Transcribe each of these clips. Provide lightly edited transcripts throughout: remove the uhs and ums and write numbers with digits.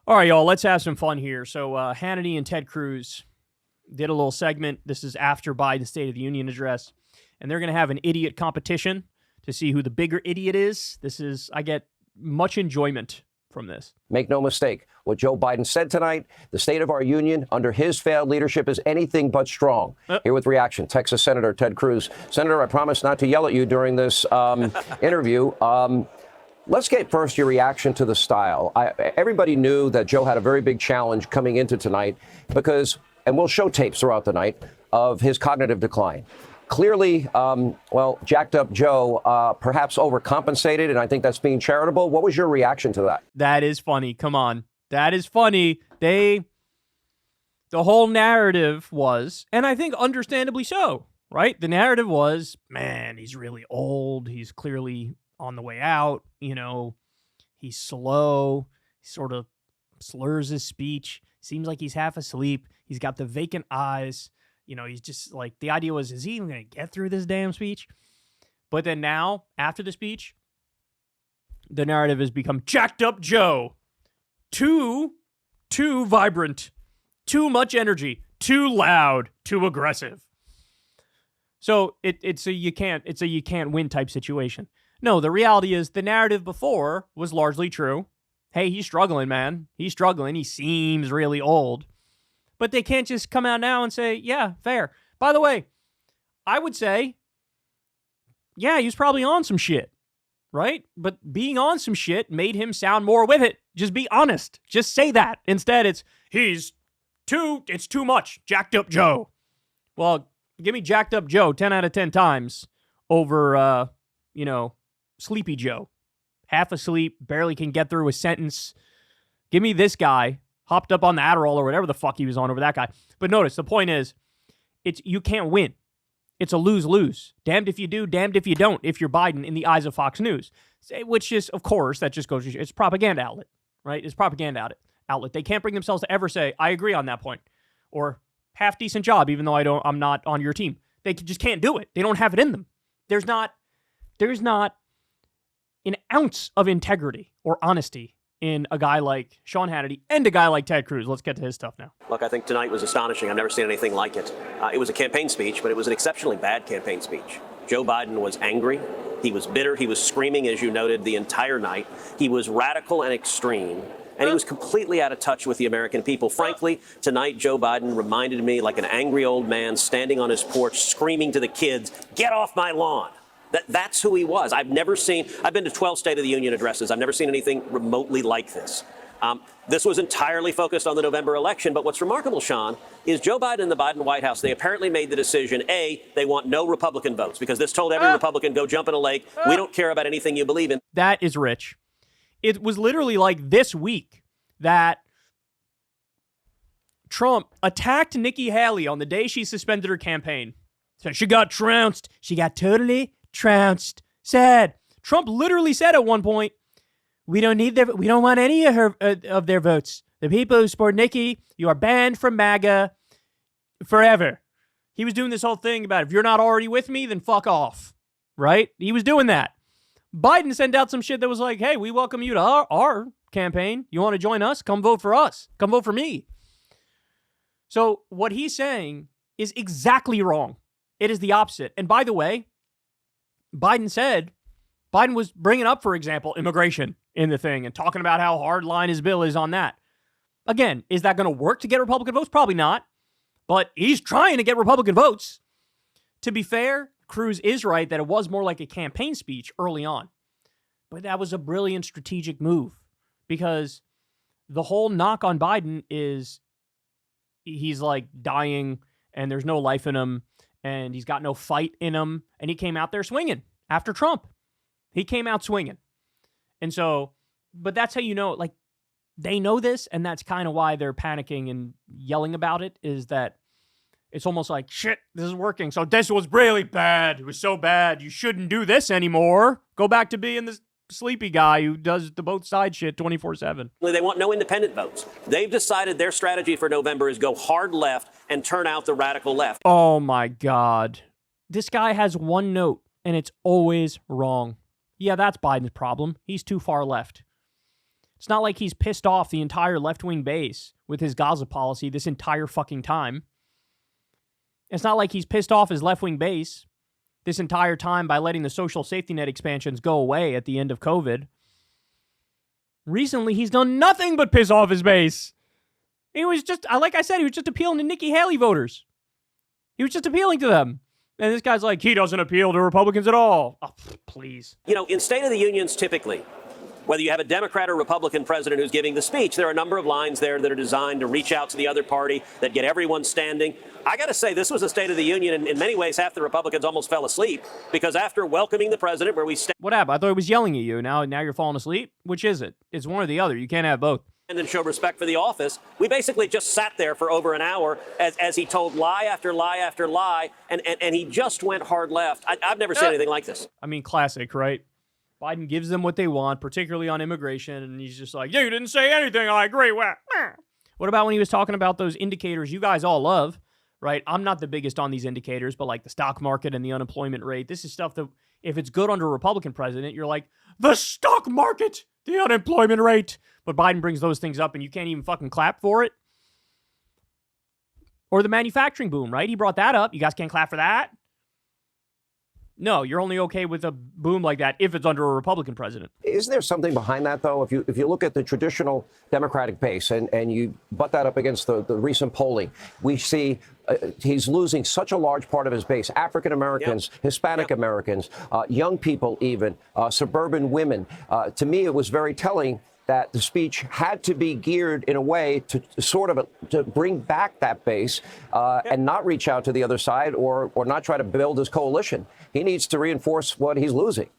All right, y'all, let's have some fun here. So Hannity and Ted Cruz did a little segment. This is after Biden's State of the Union address. And they're going to have an idiot competition to see who the bigger idiot is. I get much enjoyment from this. Make no mistake, what Joe Biden said tonight, the state of our union under his failed leadership is anything but strong. Here with reaction, Texas Senator Ted Cruz. Senator, I promise not to yell at you during this interview. Let's get first your reaction to the style. Everybody knew that Joe had a very big challenge coming into tonight because, and we'll show tapes throughout the night, of his cognitive decline. Clearly, jacked up Joe perhaps overcompensated, and I think that's being charitable. What was your reaction to that? That is funny. Come on. That is funny. The whole narrative was, and I think understandably so, right? The narrative was, man, he's really old. He's clearly on the way out. You know, he's slow. He sort of slurs his speech. Seems like he's half asleep. He's got the vacant eyes. You know, he's just like, the idea was, is he even going to get through this damn speech? But then now, after the speech, the narrative has become jacked up Joe. Too vibrant, too much energy, too loud, too aggressive. So it's a you can't win type situation. No, the reality is the narrative before was largely true. Hey, he's struggling, man. He's struggling. He seems really old. But they can't just come out now and say, yeah, fair. By the way, I would say, yeah, he was probably on some shit, right? But being on some shit made him sound more with it. Just be honest. Just say that. Instead, it's too much. Jacked up Joe. Well, give me jacked up Joe 10 out of 10 times over, Sleepy Joe. Half asleep, barely can get through a sentence. Give me this guy, hopped up on the Adderall or whatever the fuck he was on over that guy. But notice, the point is, you can't win. It's a lose-lose. Damned if you do, damned if you don't, if you're Biden in the eyes of Fox News. Which is, of course, that just goes to show, it's a propaganda outlet, right? It's a propaganda outlet. They can't bring themselves to ever say, I agree on that point. Or, half-decent job, even though I'm not on your team. They just can't do it. They don't have it in them. There's not an ounce of integrity or honesty in a guy like Sean Hannity and a guy like Ted Cruz. Let's get to his stuff now. Look, I think tonight was astonishing. I've never seen anything like it. It was a campaign speech, but it was an exceptionally bad campaign speech. Joe Biden was angry. He was bitter. He was screaming, as you noted, the entire night. He was radical and extreme. And he was completely out of touch with the American people. Frankly, tonight, Joe Biden reminded me like an angry old man standing on his porch screaming to the kids, get off my lawn. That's who he was. I've been to 12 State of the Union addresses. I've never seen anything remotely like this. This was entirely focused on the November election. But what's remarkable, Sean, is Joe Biden and the Biden White House, they apparently made the decision, A, they want no Republican votes, because this told every Republican, go jump in a lake. We don't care about anything you believe in. That is rich. It was literally like this week that Trump attacked Nikki Haley on the day she suspended her campaign. So she got trounced. She got totally trounced. Said Trump literally said at one point, we don't want any of their votes. The people who support Nikki, you are banned from MAGA forever. He was doing this whole thing about, if you're not already with me, then fuck off. Right? He was doing that. Biden sent out some shit that was like, hey, we welcome you to our campaign. You want to join us? Come vote for us. Come vote for me. So what he's saying is exactly wrong. It is the opposite. And by the way, Biden was bringing up, for example, immigration in the thing and talking about how hardline his bill is on that. Again, is that going to work to get Republican votes? Probably not. But he's trying to get Republican votes. To be fair, Cruz is right that it was more like a campaign speech early on. But that was a brilliant strategic move, because the whole knock on Biden is he's like dying and there's no life in him and he's got no fight in him. And he came out there swinging after Trump. He came out swinging. And so, but that's how you know, like, they know this, and that's kind of why they're panicking and yelling about it, is that it's almost like, shit, this is working. So this was really bad. It was so bad. You shouldn't do this anymore. Go back to being this sleepy guy who does the both side shit 24/7. They want no independent votes. They've decided their strategy for November is go hard left and turn out the radical left. Oh my God. This guy has one note, and it's always wrong. Yeah, that's Biden's problem. He's too far left. It's not like he's pissed off the entire left-wing base with his Gaza policy this entire fucking time. It's not like he's pissed off his left-wing base this entire time by letting the social safety net expansions go away at the end of COVID. Recently, he's done nothing but piss off his base. He was just, like I said, he was just appealing to Nikki Haley voters. He was just appealing to them. And this guy's like, he doesn't appeal to Republicans at all. Oh, please. You know, in State of the Unions, typically, whether you have a Democrat or Republican president who's giving the speech, there are a number of lines there that are designed to reach out to the other party, that get everyone standing. I got to say, this was a State of the Union, and in many ways, half the Republicans almost fell asleep, because after welcoming the president, where we stand... What happened? I thought he was yelling at you. Now you're falling asleep? Which is it? It's one or the other. You can't have both. And then show respect for the office. We basically just sat there for over an hour as he told lie after lie after lie, and he just went hard left. I've never seen anything like this. I mean, classic, right? Biden gives them what they want, particularly on immigration, and he's just like, yeah, you didn't say anything I agree with. What about when he was talking about those indicators you guys all love, right? I'm not the biggest on these indicators, but like the stock market and the unemployment rate, this is stuff that if it's good under a Republican president, you're like, the stock market, the unemployment rate. But Biden brings those things up and you can't even fucking clap for it. Or the manufacturing boom, right? He brought that up. You guys can't clap for that? No, you're only okay with a boom like that if it's under a Republican president. Isn't there something behind that, though? If you look at the traditional Democratic base and you butt that up against the recent polling, we see he's losing such a large part of his base. African Americans, Hispanic Americans, young people even, suburban women. To me, it was very telling that the speech had to be geared in a way to sort of to bring back that base and not reach out to the other side or not try to build his coalition. He needs to reinforce what he's losing.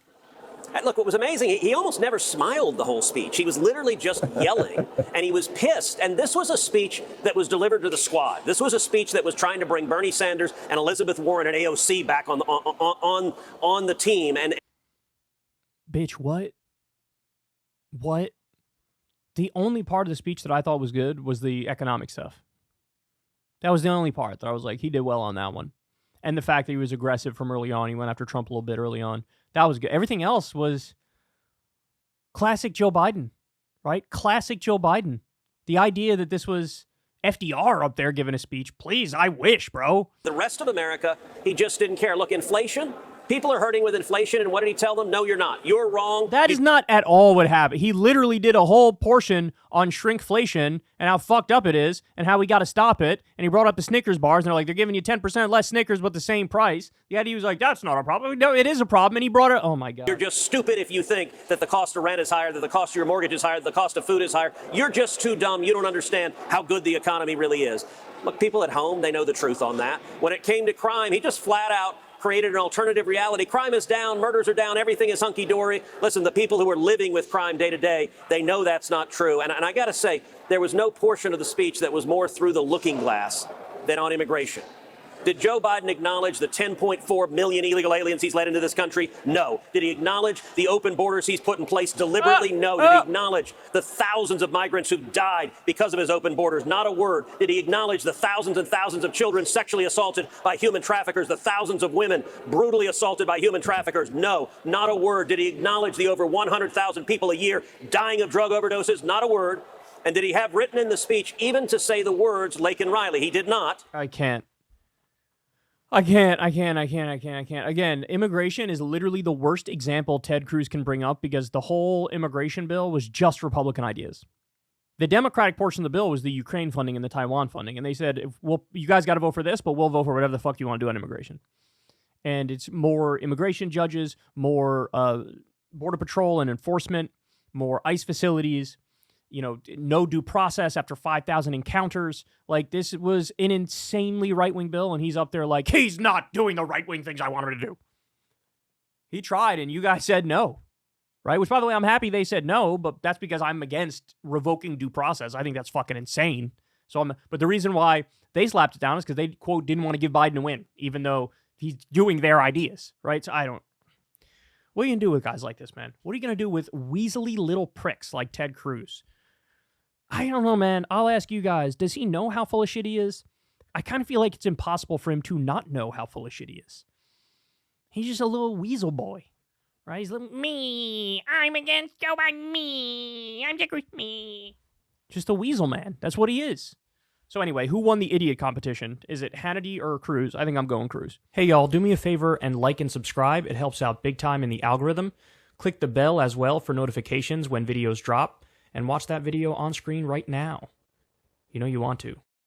And look, what was amazing, he almost never smiled the whole speech. He was literally just yelling, and he was pissed. And this was a speech that was delivered to the squad. This was a speech that was trying to bring Bernie Sanders and Elizabeth Warren and AOC back on the team. And bitch, what? What? The only part of the speech that I thought was good was the economic stuff. That was the only part that I was like, he did well on that one. And the fact that he was aggressive from early on. He went after Trump a little bit early on. That was good. Everything else was classic Joe Biden, right? Classic Joe Biden. The idea that this was FDR up there giving a speech. Please, I wish, bro. The rest of America, he just didn't care. Look, inflation. People are hurting with inflation, and what did he tell them? No, you're not. You're wrong. That is not at all what happened. He literally did a whole portion on shrinkflation and how fucked up it is and how we got to stop it. And he brought up the Snickers bars, and they're like, they're giving you 10% less Snickers but the same price. The idea was like, that's not a problem. No, it is a problem, and he brought it. Oh, my God. You're just stupid if you think that the cost of rent is higher, that the cost of your mortgage is higher, that the cost of food is higher. You're just too dumb. You don't understand how good the economy really is. Look, people at home, they know the truth on that. When it came to crime, he just flat out created an alternative reality. Crime is down, murders are down, everything is hunky-dory. Listen, the people who are living with crime day to day, they know that's not true. And I got to say, there was no portion of the speech that was more through the looking glass than on immigration. Did Joe Biden acknowledge the 10.4 million illegal aliens he's let into this country? No. Did he acknowledge the open borders he's put in place deliberately? No. Did he acknowledge the thousands of migrants who've died because of his open borders? Not a word. Did he acknowledge the thousands and thousands of children sexually assaulted by human traffickers, the thousands of women brutally assaulted by human traffickers? No. Not a word. Did he acknowledge the over 100,000 people a year dying of drug overdoses? Not a word. And did he have written in the speech even to say the words Lake and Riley? He did not. I can't. Again, immigration is literally the worst example Ted Cruz can bring up because the whole immigration bill was just Republican ideas. The Democratic portion of the bill was the Ukraine funding and the Taiwan funding. And they said, well, you guys got to vote for this, but we'll vote for whatever the fuck you want to do on immigration. And it's more immigration judges, more border patrol and enforcement, more ICE facilities, no due process after 5,000 encounters. Like, this was an insanely right-wing bill, and he's up there like, he's not doing the right-wing things I want him to do. He tried, and you guys said no, right? Which, by the way, I'm happy they said no, but that's because I'm against revoking due process. I think that's fucking insane. But the reason why they slapped it down is because they, quote, didn't want to give Biden a win, even though he's doing their ideas, right? So what are you going to do with guys like this, man? What are you going to do with weaselly little pricks like Ted Cruz? I don't know, man. I'll ask you guys, does he know how full of shit he is? I kind of feel like it's impossible for him to not know how full of shit he is. He's just a little weasel boy, right? He's like, me, I'm against Joe Biden, me, I'm Cruz, me. Just a weasel man. That's what he is. So anyway, who won the idiot competition? Is it Hannity or Cruz? I think I'm going Cruz. Hey y'all, do me a favor and like and subscribe. It helps out big time in the algorithm. Click the bell as well for notifications when videos drop, and watch that video on screen right now. You know you want to.